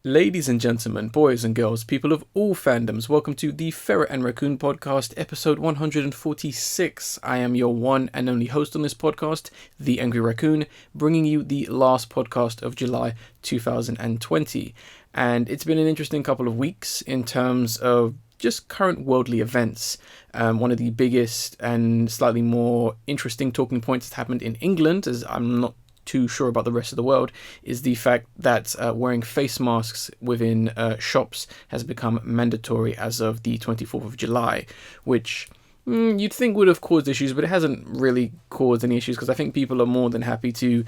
Ladies and gentlemen, boys and girls, people of all fandoms, welcome to the Ferret Raccoon podcast, episode 146. I am your one and only host on this podcast, the Angry Raccoon, bringing you the last podcast of July 2020. And it's been an interesting couple of weeks in terms of just current worldly events. One of the biggest and slightly more interesting talking points that happened in England, as I'm not too sure about the rest of the world, is the fact that wearing face masks within shops has become mandatory as of the 24th of July, which you'd think would have caused issues, but it hasn't really caused any issues because I think people are more than happy to,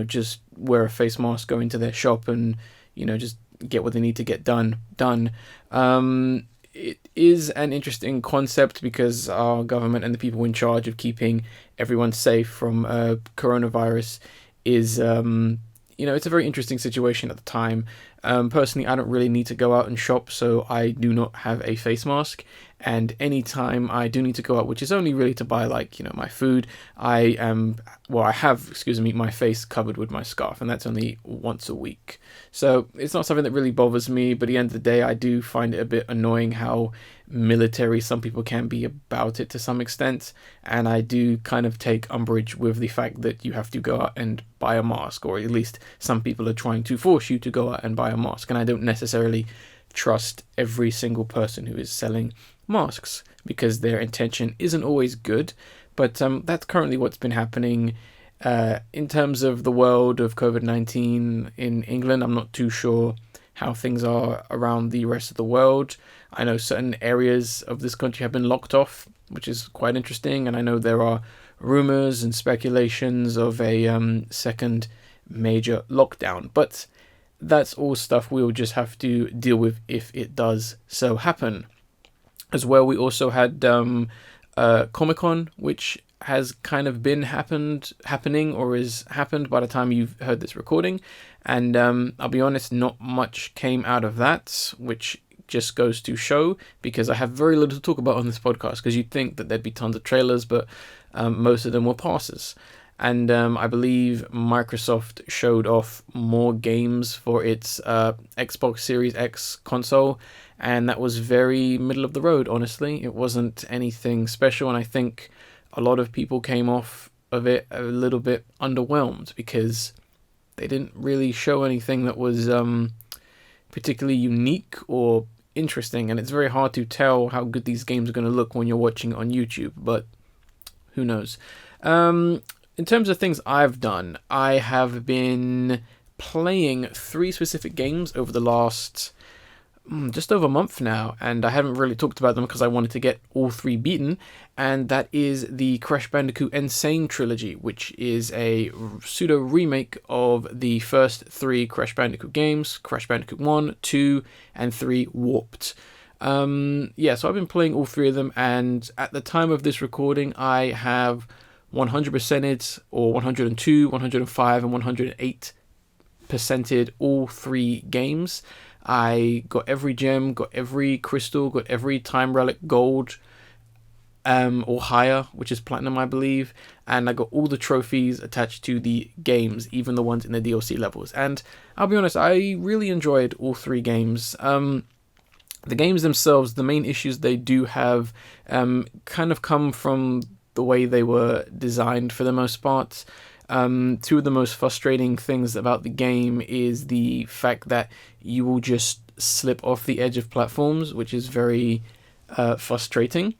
just wear a face mask, go into their shop and, just get what they need to get done. It is an interesting concept because our government and the people in charge of keeping everyone safe from coronavirus is, it's a very interesting situation at the time. Personally, I don't really need to go out and shop, so I do not have a face mask. And anytime I do need to go out, which is only really to buy my food, I have my face covered with my scarf, and that's only once a week. So it's not something that really bothers me, but at the end of the day, I do find it a bit annoying how military some people can be about it to some extent, and I do kind of take umbrage with the fact that you have to go out and buy a mask, or at least some people are trying to force you to go out and buy a mask, and I don't necessarily trust every single person who is selling masks because their intention isn't always good. But that's currently what's been happening in terms of the world of COVID-19 in England. I'm not too sure how things are around the rest of the world. I know certain areas of this country have been locked off, which is quite interesting, and I know there are rumors and speculations of a second major lockdown, but that's all stuff we'll just have to deal with if it does so happen. As well, we also had Comic-Con, which has kind of been happening or is happened by the time you've heard this recording, and I'll be honest, not much came out of that, which just goes to show, because I have very little to talk about on this podcast, because you'd think that there'd be tons of trailers, but most of them were passes. And I believe Microsoft showed off more games for its Xbox Series X console, and that was very middle of the road, honestly. It wasn't anything special, and I think a lot of people came off of it a little bit underwhelmed because they didn't really show anything that was particularly unique or interesting, and it's very hard to tell how good these games are going to look when you're watching on YouTube, but who knows. In terms of things I've done, I have been playing 3 specific games over the last just over a month now, and I haven't really talked about them because I wanted to get all 3 beaten, and that is the Crash Bandicoot N. Sane trilogy, which is a pseudo remake of the first 3 Crash Bandicoot games, Crash Bandicoot 1, 2, and 3 Warped. So I've been playing all 3 of them, and at the time of this recording, I have 100%ed, or 102, 105, and 108%ed all 3 games. I got every gem, got every crystal, got every time relic gold, or higher, which is platinum, I believe, and I got all the trophies attached to the games, even the ones in the DLC levels. And I'll be honest, I really enjoyed all 3 games. The games themselves, the main issues they do have kind of come from the way they were designed for the most part. 2 of the most frustrating things about the game is the fact that you will just slip off the edge of platforms, which is very frustrating,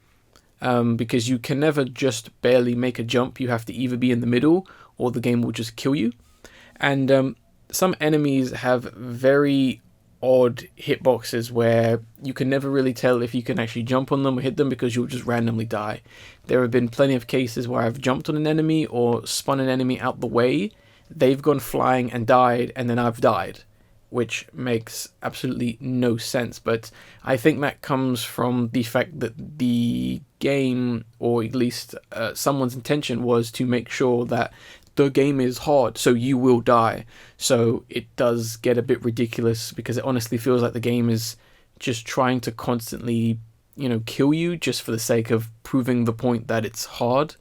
because you can never just barely make a jump. You have to either be in the middle or the game will just kill you. And some enemies have very odd hitboxes where you can never really tell if you can actually jump on them or hit them because you'll just randomly die. There have been plenty of cases where I've jumped on an enemy or spun an enemy out the way, they've gone flying and died, and then I've died, which makes absolutely no sense. But I think that comes from the fact that the game, or at least someone's intention, was to make sure that the game is hard, so you will die. So it does get a bit ridiculous because it honestly feels like the game is just trying to constantly, kill you just for the sake of proving the point that it's hard,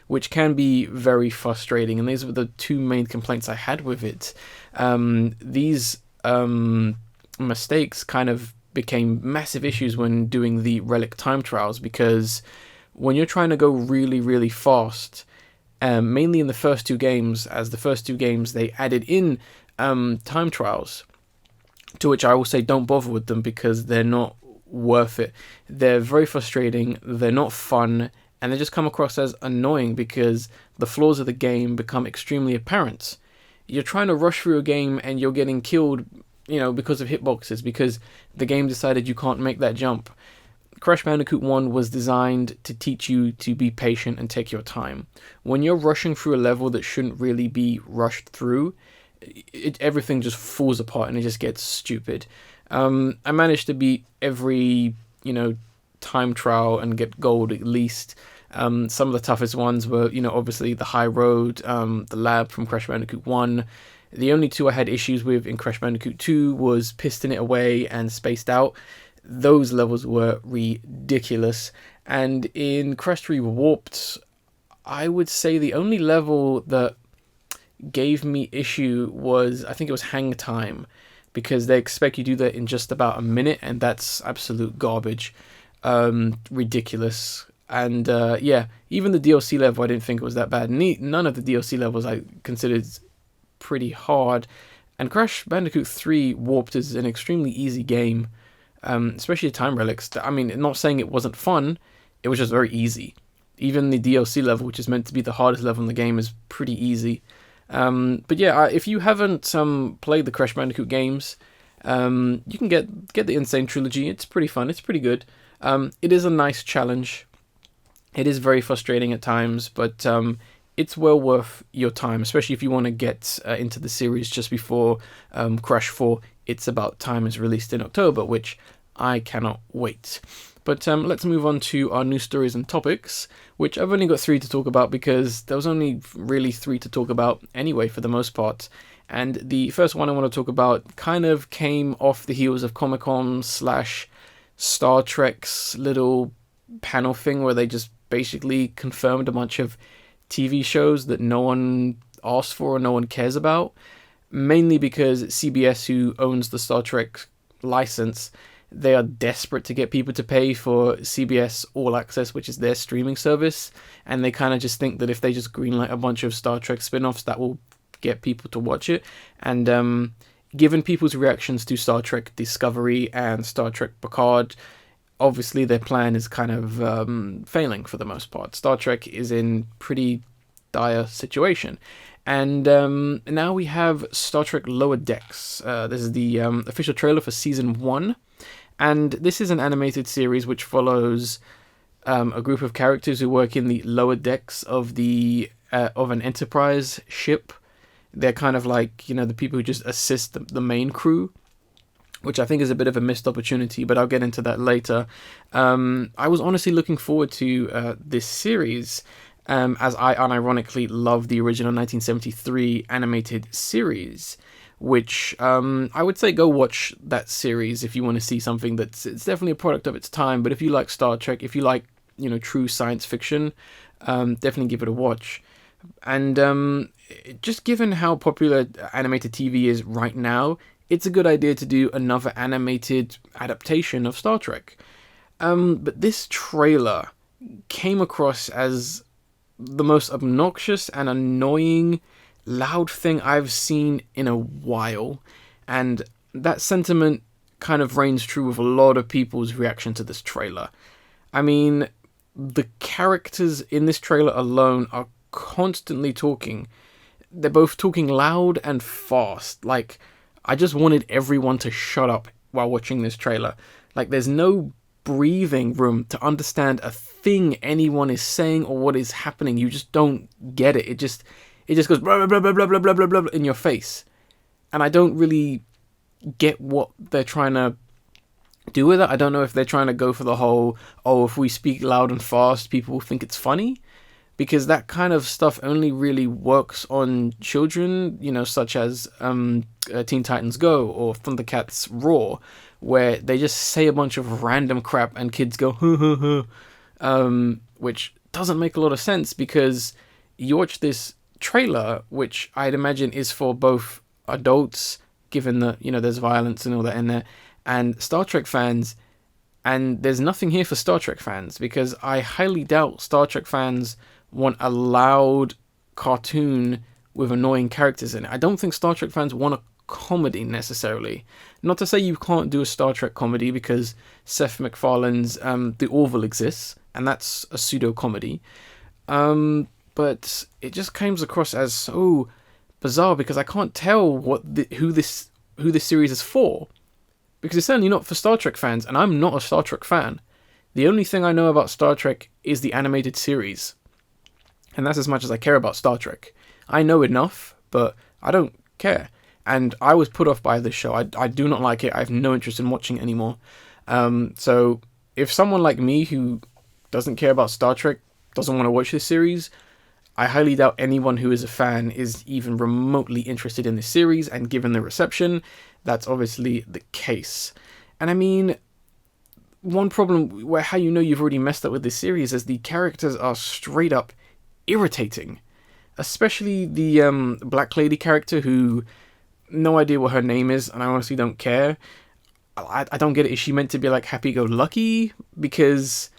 which can be very frustrating. And these were the 2 main complaints I had with it. These mistakes kind of became massive issues when doing the relic time trials, because when you're trying to go really, really fast, mainly in the first two games, as the first two games they added in time trials, to which I will say don't bother with them because they're not worth it. They're very frustrating, they're not fun, and they just come across as annoying because the flaws of the game become extremely apparent. You're trying to rush through a game and you're getting killed, because of hitboxes, because the game decided you can't make that jump. Crash Bandicoot 1 was designed to teach you to be patient and take your time. When you're rushing through a level that shouldn't really be rushed through, everything just falls apart and it just gets stupid. I managed to beat every, time trial and get gold at least. Some of the toughest ones were, obviously the high road, the lab from Crash Bandicoot 1. The only two I had issues with in Crash Bandicoot 2 was Piston It Away and Spaced Out. Those levels were ridiculous. And in Crash 3 Warped, I would say the only level that gave me issue was, I think it was Hang Time, because they expect you to do that in just about a minute, and that's absolute garbage. Ridiculous. And even the DLC level I didn't think it was that bad. None of the DLC levels I considered pretty hard. And Crash Bandicoot 3 Warped is an extremely easy game, especially the time relics. I mean, not saying it wasn't fun, it was just very easy. Even the DLC level, which is meant to be the hardest level in the game, is pretty easy. But yeah, if you haven't played the Crash Bandicoot games, you can get the Insane Trilogy. It's pretty fun. It's pretty good. It is a nice challenge. It is very frustrating at times, but it's well worth your time, especially if you want to get into the series just before Crash 4 It's About Time is released in October, which I cannot wait. But let's move on to our news stories and topics, which I've only got 3 to talk about because there was only really 3 to talk about anyway for the most part. And the first one I want to talk about kind of came off the heels of Comic-Con / Star Trek's little panel thing where they just basically confirmed a bunch of TV shows that no one asked for or no one cares about, mainly because CBS, who owns the Star Trek license, they are desperate to get people to pay for CBS All Access, which is their streaming service, and they kind of just think that if they just greenlight a bunch of Star Trek spin-offs, that will get people to watch it. And given people's reactions to Star Trek Discovery and Star Trek Picard, obviously their plan is kind of failing for the most part. Star Trek is in pretty dire situation. And now we have Star Trek Lower Decks. This is the official trailer for Season 1. And this is an animated series which follows a group of characters who work in the lower decks of an Enterprise ship. They're kind of like, the people who just assist the main crew, which I think is a bit of a missed opportunity, but I'll get into that later. I was honestly looking forward to this series, as I unironically love the original 1973 animated series, which I would say go watch that series if you want to see something it's definitely a product of its time. But if you like Star Trek, if you like true science fiction, definitely give it a watch. And just given how popular animated TV is right now, it's a good idea to do another animated adaptation of Star Trek. But this trailer came across as the most obnoxious and annoying loud thing I've seen in a while, and that sentiment kind of reigns true with a lot of people's reaction to this trailer. I mean, the characters in this trailer alone are constantly talking. They're both talking loud and fast. Like, I just wanted everyone to shut up while watching this trailer. Like, there's no breathing room to understand a thing anyone is saying or what is happening. You just don't get it. It just goes blah, blah, blah, blah, blah, blah, blah, blah in your face. And I don't really get what they're trying to do with it. I don't know if they're trying to go for the whole, if we speak loud and fast, people will think it's funny. Because that kind of stuff only really works on children, such as Teen Titans Go or Thundercats Roar, where they just say a bunch of random crap and kids go, which doesn't make a lot of sense because you watch this trailer, which I'd imagine is for both adults given that, there's violence and all that in there. And Star Trek fans, and there's nothing here for Star Trek fans, because I highly doubt Star Trek fans want a loud cartoon with annoying characters in it. I don't think Star Trek fans want a comedy necessarily. Not to say you can't do a Star Trek comedy, because Seth MacFarlane's The Orville exists, and that's a pseudo comedy. But it just comes across as so bizarre, because I can't tell who this series is for. Because it's certainly not for Star Trek fans, and I'm not a Star Trek fan. The only thing I know about Star Trek is the animated series. And that's as much as I care about Star Trek. I know enough, but I don't care. And I was put off by this show. I do not like it. I have no interest in watching it anymore. So if someone like me who doesn't care about Star Trek doesn't want to watch this series, I highly doubt anyone who is a fan is even remotely interested in this series, and given the reception, that's obviously the case. And I mean, one problem where how you've already messed up with this series is the characters are straight up irritating. Especially the Black Lady character, who, no idea what her name is, and I honestly don't care. I don't get it. Is she meant to be like happy-go-lucky? Because,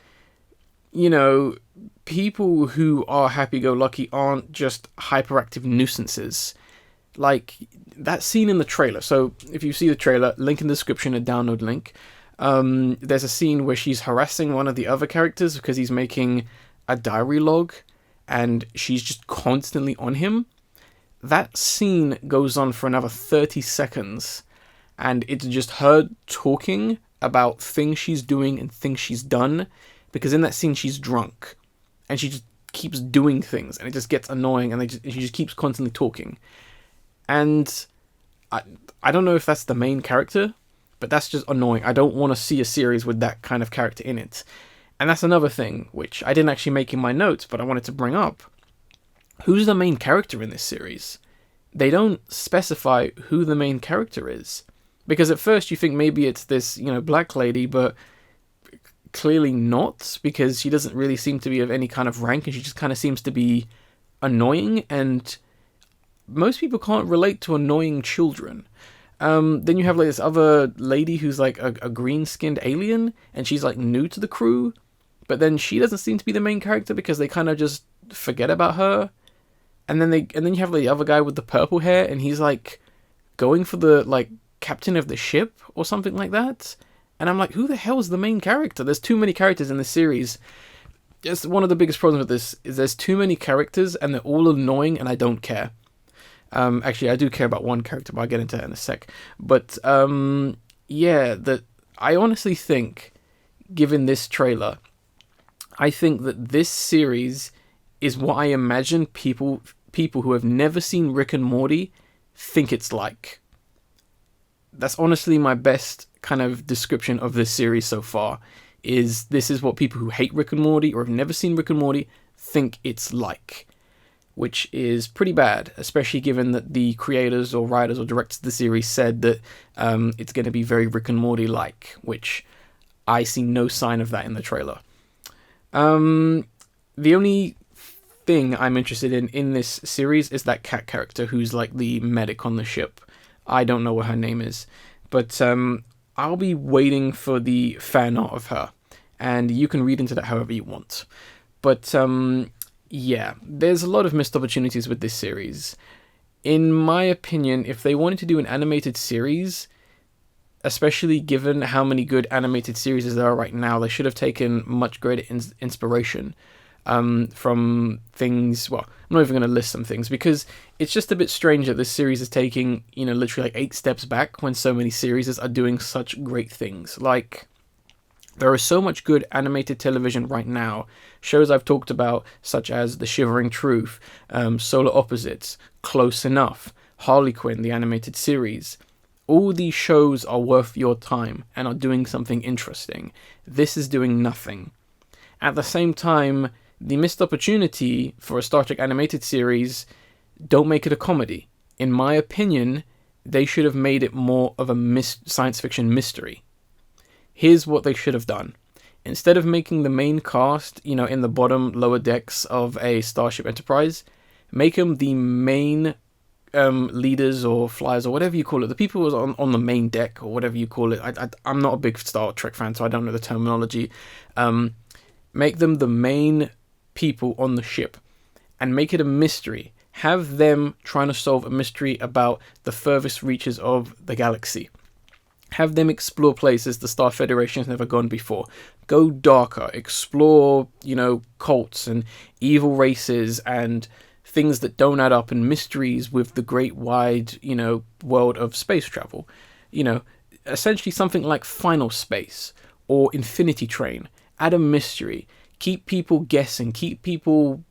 people who are happy-go-lucky aren't just hyperactive nuisances. Like, that scene in the trailer. So, if you see the trailer, link in the description, a download link. There's a scene where she's harassing one of the other characters because he's making a diary log, and she's just constantly on him. That scene goes on for another 30 seconds, and it's just her talking about things she's doing and things she's done, because in that scene she's drunk, and she just keeps doing things, and it just gets annoying, and she just keeps constantly talking. And I don't know if that's the main character, but that's just annoying. I don't want to see a series with that kind of character in it. And that's another thing, which I didn't actually make in my notes, but I wanted to bring up. Who's the main character in this series? They don't specify who the main character is. Because at first you think maybe it's this, Black Lady, but clearly not, because she doesn't really seem to be of any kind of rank, and she just kind of seems to be annoying, and most people can't relate to annoying children. Then you have like this other lady who's like a green-skinned alien, and she's like new to the crew, but then she doesn't seem to be the main character because they kind of just forget about her. And then you have like the other guy with the purple hair, and he's like going for the like captain of the ship or something like that. And I'm like, who the hell is the main character? There's too many characters in this series. Just one of the biggest problems with this is there's too many characters, and they're all annoying, and I don't care. Actually, I do care about one character, but I'll get into that in a sec. But I honestly think, given this trailer, I think that this series is what I imagine people who have never seen Rick and Morty think it's like. That's honestly my best kind of description of this series so far. This is what people who hate Rick and Morty or have never seen Rick and Morty think it's like. Which is pretty bad, especially given that the creators or writers or directors of the series said that it's going to be very Rick and Morty-like, which I see no sign of that in the trailer. The only thing I'm interested in this series is that cat character who's like the medic on the ship. I don't know what her name is, but I'll be waiting for the fan art of her, and you can read into that however you want. But yeah, there's a lot of missed opportunities with this series. In my opinion, if they wanted to do an animated series, especially given how many good animated series there are right now, they should have taken much greater inspiration from things. Well, I'm not even going to list some things, because it's just a bit strange that this series is taking, literally like 8 steps back when so many series are doing such great things. Like, there is so much good animated television right now. Shows I've talked about, such as The Shivering Truth, Solar Opposites, Close Enough, Harley Quinn, the animated series. All these shows are worth your time and are doing something interesting. This is doing nothing. At the same time, the missed opportunity for a Star Trek animated series, don't make it a comedy. In my opinion, they should have made it more of a science fiction mystery. Here's what they should have done. Instead of making the main cast, in the bottom lower decks of a Starship Enterprise, make them the main leaders or flyers or whatever you call it, the people who are on the main deck or whatever you call it. I'm not a big Star Trek fan, so I don't know the terminology. Make them the main people on the ship and make it a mystery. Have them trying to solve a mystery about the furthest reaches of the galaxy. Have them explore places the Star Federation has never gone before. Go darker. Explore, cults and evil races and things that don't add up and mysteries with the great wide, world of space travel. Essentially something like Final Space or Infinity Train. Add a mystery. Keep people guessing. Keep people,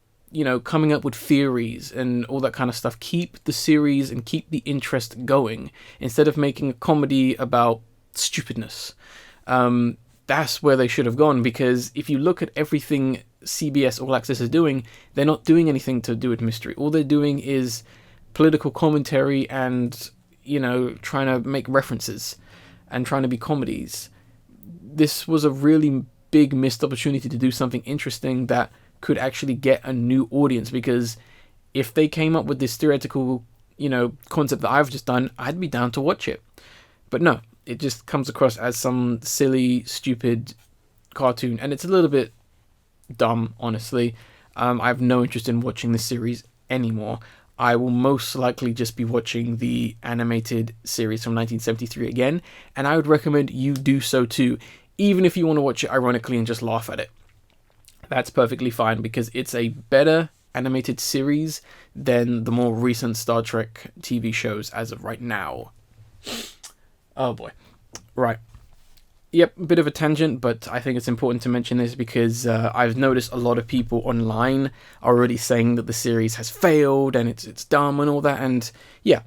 coming up with theories and all that kind of stuff. Keep the series and keep the interest going instead of making a comedy about stupidness. That's where they should have gone, because if you look at everything CBS All Access is doing, they're not doing anything to do with mystery. All they're doing is political commentary and, trying to make references and trying to be comedies. This was a really big missed opportunity to do something interesting that could actually get a new audience, because if they came up with this theoretical, concept that I've just done, I'd be down to watch it. But no, it just comes across as some silly, stupid cartoon, and it's a little bit dumb, honestly. I have no interest in watching this series anymore. I will most likely just be watching the animated series from 1973 again, and I would recommend you do so too, even if you want to watch it ironically and just laugh at it. That's perfectly fine, because it's a better animated series than the more recent Star Trek TV shows as of right now. Oh boy. Right. Yep, a bit of a tangent, but I think it's important to mention this because I've noticed a lot of people online are already saying that the series has failed and it's dumb and all that, and yeah,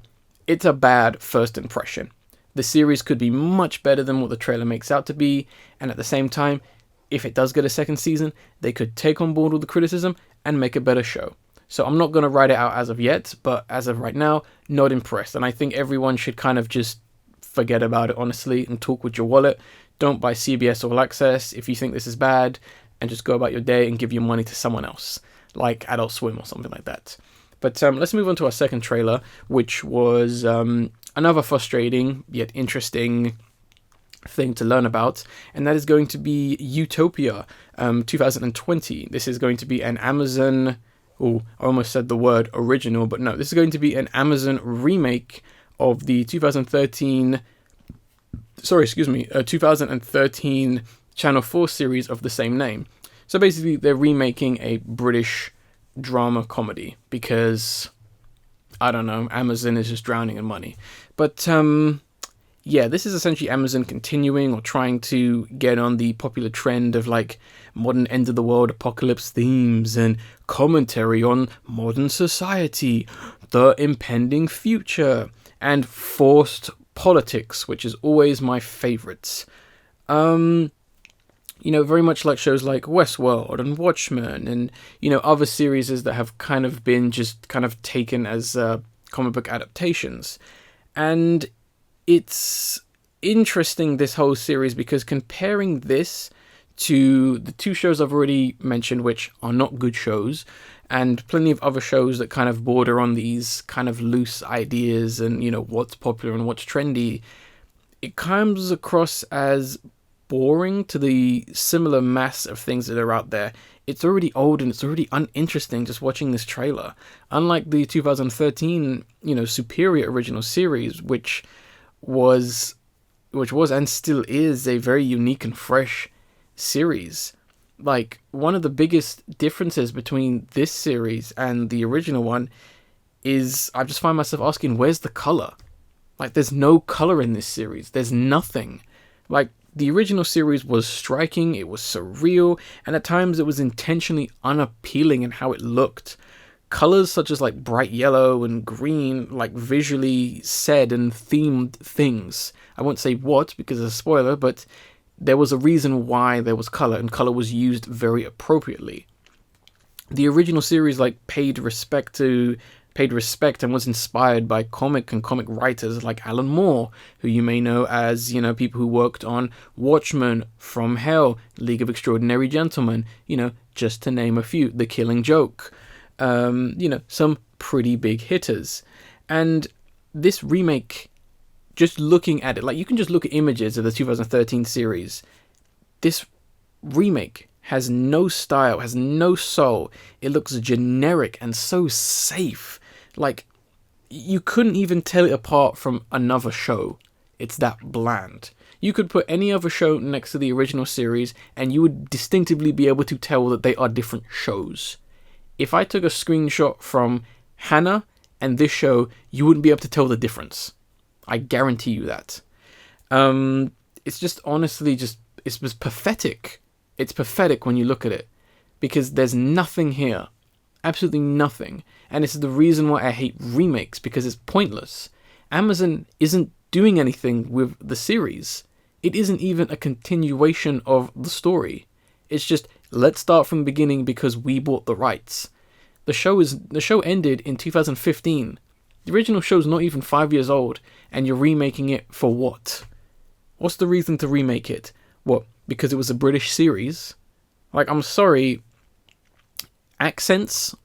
it's a bad first impression. The series could be much better than what the trailer makes out to be, and at the same time, if it does get a second season, they could take on board all the criticism and make a better show. So I'm not going to write it out as of yet, but as of right now, not impressed. And I think everyone should kind of just forget about it, honestly, and talk with your wallet. Don't buy CBS All Access if you think this is bad, and just go about your day and give your money to someone else, like Adult Swim or something like that. But let's move on to our second trailer, which was another frustrating yet interesting thing to learn about, and that is going to be Utopia 2020. This is going to be an Amazon... Oh, I almost said the word original, but no, this is going to be an Amazon remake of the 2013 Channel 4 series of the same name. So basically, they're remaking a British drama comedy because, I don't know, Amazon is just drowning in money. But, yeah, this is essentially Amazon continuing or trying to get on the popular trend of like modern end of the world apocalypse themes and commentary on modern society, the impending future, and forced politics, which is always my favorites. Very much like shows like Westworld and Watchmen and, other series that have kind of been just kind of taken as comic book adaptations. And it's interesting, this whole series, because comparing this to the two shows I've already mentioned, which are not good shows, and plenty of other shows that kind of border on these kind of loose ideas and, what's popular and what's trendy, it comes across as boring to the similar mass of things that are out there. It's already old and it's already uninteresting just watching this trailer. Unlike the 2013, superior original series, which was and still is a very unique and fresh series. Like, one of the biggest differences between this series and the original one is I just find myself asking, where's the color? Like, there's no color in this series. There's nothing. Like, the original series was striking, it was surreal, and at times it was intentionally unappealing in how it looked. Colors such as like bright yellow and green, like visually said and themed things. I won't say what because it's a spoiler, but there was a reason why there was color, and color was used very appropriately. The original series paid respect and was inspired by comic writers like Alan Moore, who you may know as, people who worked on Watchmen, From Hell, League of Extraordinary Gentlemen, just to name a few, The Killing Joke. Some pretty big hitters. And this remake, just looking at it, like you can just look at images of the 2013 series. This remake has no style, has no soul. It looks generic and so safe. Like, you couldn't even tell it apart from another show. It's that bland. You could put any other show next to the original series and you would distinctively be able to tell that they are different shows. If I took a screenshot from Hannah and this show, you wouldn't be able to tell the difference. I guarantee you that. It's just honestly it's just pathetic. It's pathetic when you look at it, because there's nothing here. Absolutely nothing. And it's the reason why I hate remakes, because it's pointless. Amazon isn't doing anything with the series. It isn't even a continuation of the story. It's just, let's start from the beginning because we bought the rights. The show ended in 2015. The original show's not even 5 years old, and you're remaking it for what? What's the reason to remake it? What? Because it was a British series? Like, I'm sorry,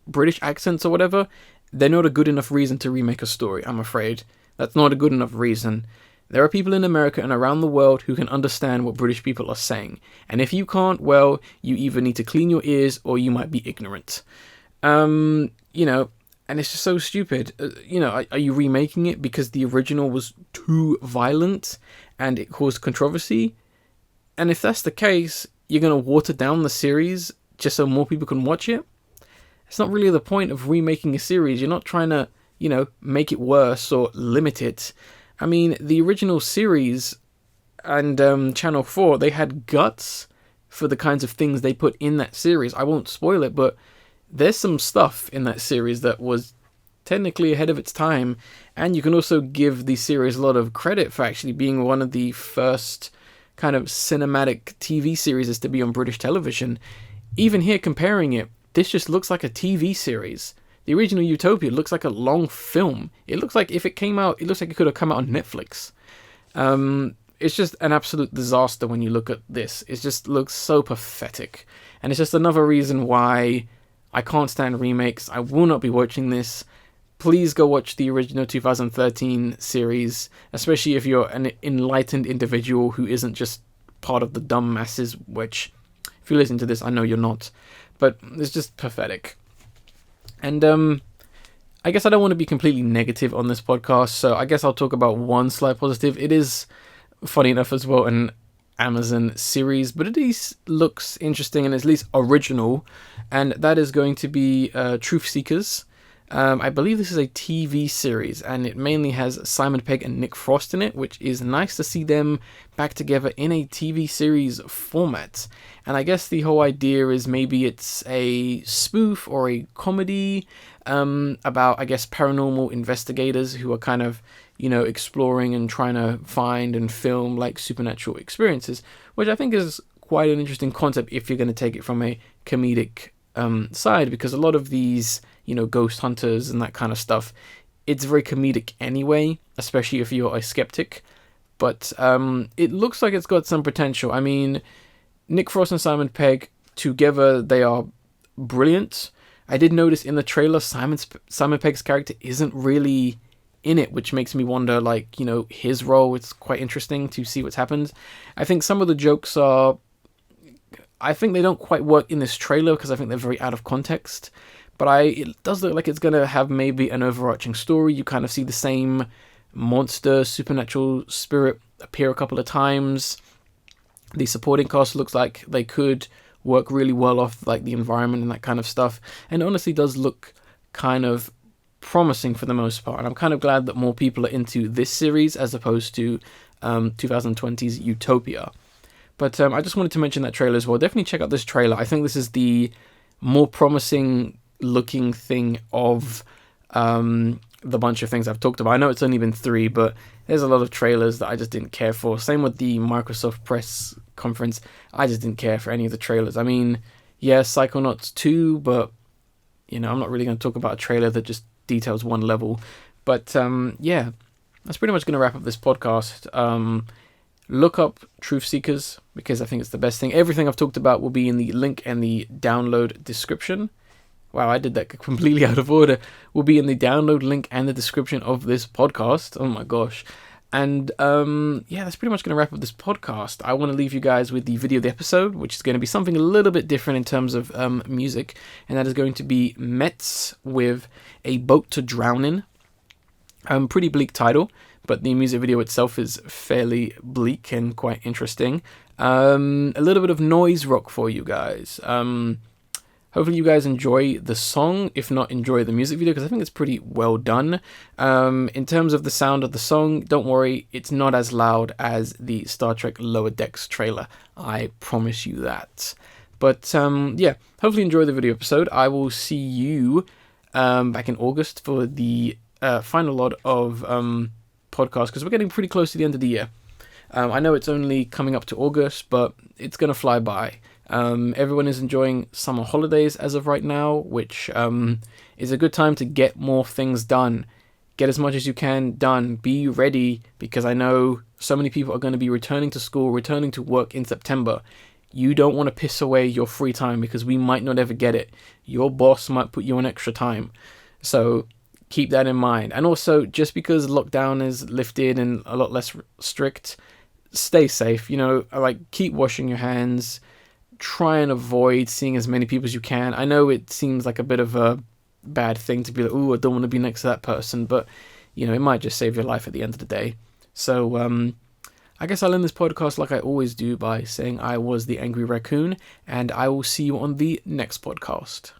British accents or whatever, they're not a good enough reason to remake a story, I'm afraid. That's not a good enough reason. There are people in America and around the world who can understand what British people are saying. And if you can't, well, you either need to clean your ears or you might be ignorant. And it's just so stupid. Are you remaking it because the original was too violent and it caused controversy? And if that's the case, you're going to water down the series just so more people can watch it? It's not really the point of remaking a series. You're not trying to, make it worse or limit it. I mean, the original series and Channel 4, they had guts for the kinds of things they put in that series. I won't spoil it, but there's some stuff in that series that was technically ahead of its time. And you can also give the series a lot of credit for actually being one of the first kind of cinematic TV series to be on British television. Even here, comparing it, this just looks like a TV series. The original Utopia looks like a long film. It looks like if it came out, it looks like it could have come out on Netflix. It's just an absolute disaster when you look at this. It just looks so pathetic. And it's just another reason why I can't stand remakes. I will not be watching this. Please go watch the original 2013 series, especially if you're an enlightened individual who isn't just part of the dumb masses, which, if you listen to this, I know you're not. But it's just pathetic. And I guess I don't want to be completely negative on this podcast, so I guess I'll talk about one slight positive. It is, funny enough as well, an Amazon series, but at least looks interesting and at least original, and that is going to be Truth Seekers. I believe this is a TV series, and it mainly has Simon Pegg and Nick Frost in it, which is nice to see them back together in a TV series format. And I guess the whole idea is maybe it's a spoof or a comedy about, I guess, paranormal investigators who are kind of, exploring and trying to find and film like supernatural experiences, which I think is quite an interesting concept if you're going to take it from a comedic side, because a lot of these, ghost hunters and that kind of stuff, it's very comedic anyway, especially if you're a skeptic. But it looks like it's got some potential. I mean, Nick Frost and Simon Pegg together, they are brilliant. I did notice in the trailer Simon Pegg's character isn't really in it, which makes me wonder, his role. It's quite interesting to see what's happened. I think some of the jokes I think they don't quite work in this trailer because I think they're very out of context. But it does look like it's going to have maybe an overarching story. You kind of see the same monster, supernatural spirit appear a couple of times. The supporting cast looks like they could work really well off like the environment and that kind of stuff. And it honestly does look kind of promising for the most part. And I'm kind of glad that more people are into this series as opposed to 2020's Utopia. But I just wanted to mention that trailer as well. Definitely check out this trailer. I think this is the more promising looking thing of the bunch of things I've talked about. I know it's only been 3, but there's a lot of trailers that I just didn't care for. Same with the Microsoft press conference. I just didn't care for any of the trailers. I mean, yeah, Psychonauts 2, but, I'm not really going to talk about a trailer that just details one level. But, yeah, that's pretty much going to wrap up this podcast. Look up Truth Seekers, because I think it's the best thing. Everything I've talked about will be in the link and the download description. wow, I did that completely out of order, will be in the download link and the description of this podcast. Oh my gosh. And yeah, that's pretty much going to wrap up this podcast. I want to leave you guys with the video of the episode, which is going to be something a little bit different in terms of music. And that is going to be METZ with A Boat to Drown In. Pretty bleak title, but the music video itself is fairly bleak and quite interesting. A little bit of noise rock for you guys. Hopefully you guys enjoy the song, if not enjoy the music video, because I think it's pretty well done. In terms of the sound of the song, don't worry, it's not as loud as the Star Trek Lower Decks trailer. I promise you that. But yeah, hopefully enjoy the video episode. I will see you back in August for the final lot of podcasts, because we're getting pretty close to the end of the year. I know it's only coming up to August, but it's going to fly by. Everyone is enjoying summer holidays as of right now, which is a good time to get more things done. Get as much as you can done. Be ready, because I know so many people are going to be returning to school, returning to work in September. You don't want to piss away your free time, because we might not ever get it. Your boss might put you on extra time. So keep that in mind. And also, just because lockdown is lifted and a lot less strict, stay safe. Like, keep washing your hands. Try and avoid seeing as many people as you can. I know it seems like a bit of a bad thing to be like, oh, I don't want to be next to that person, but it might just save your life at the end of the day. So I guess I'll end this podcast like I always do by saying I was the Angry Raccoon, and I will see you on the next podcast.